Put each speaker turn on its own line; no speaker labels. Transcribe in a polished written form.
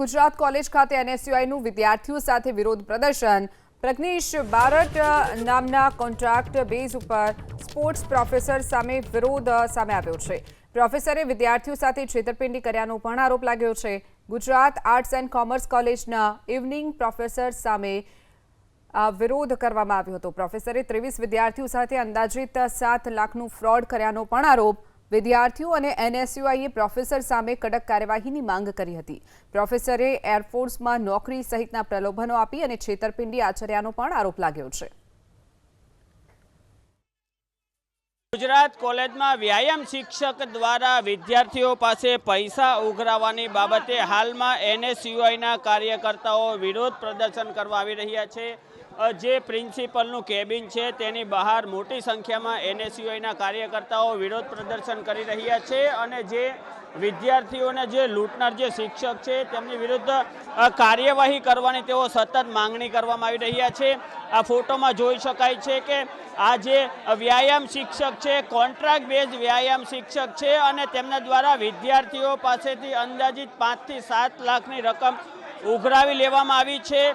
Gujarat college ખાતે એનએસયુઆઈનું વિદ્યાર્થીઓ સાથે વિરોધ પ્રદર્શન। પ્રજ્ઞેશ બારટ નામના કોન્ટ્રાક્ટ બેઝ ઉપર સ્પોર્ટ્સ પ્રોફેસર સામે વિરોધ સામે આવ્યો છે। પ્રોફેસરે વિદ્યાર્થીઓ સાથે છેતરપિંડી કર્યાનો પણ આરોપ લાગ્યો છે। ગુજરાત આર્ટ્સ એન્ડ કોમર્સ કોલેજના ઇવનિંગ પ્રોફેસર સામે વિરોધ કરવામાં આવ્યો હતો। પ્રોફેસરે 23 વિદ્યાર્થીઓ સાથે અંદાજિત 7 લાખનું ફ્રોડ કર્યાનો પણ આરોપ। વિદ્યાર્થીઓ અને એનએસયુઆઈએ પ્રોફેસર સામે કડક કાર્યવાહીની માંગ કરી હતી। પ્રોફેસરે એરફોર્સમાં નોકરી સહિતના પ્રલોભનો આપી અને છેતરપિંડી આચર્યાનો પણ આરોપ લાગ્યો છે।
गुजरात कॉलेज में व्यायाम शिक्षक द्वारा विद्यार्थीओ पासे पैसा उघरावानी बाबते हाल में एनएसयूआई कार्यकर्ताओ विरोध प्रदर्शन करवा आवी रह्या छे। जे प्रिंसिपलनु केबिन है तेनी बहार मोटी संख्या में एनएसयूआई कार्यकर्ताओ विरोध प्रदर्शन करी रह्या छे अने जे विद्यार्थीओने जे लूंटनार जे शिक्षक है तेमनी विरुद्ध कार्यवाही करवानी तेओ सतत मांगणी करवामां आवी रह्या छे। आ फोटो में जोई शकाय छे के आ जे व्यायाम शिक्षक है कॉन्ट्राक्ट बेज व्यायाम शिक्षक है अने तेमना द्वारा विद्यार्थीओ पासेथी अंदाजित 5 થી 7 लाखनी रकम उघरावी लेवामां आवी छे।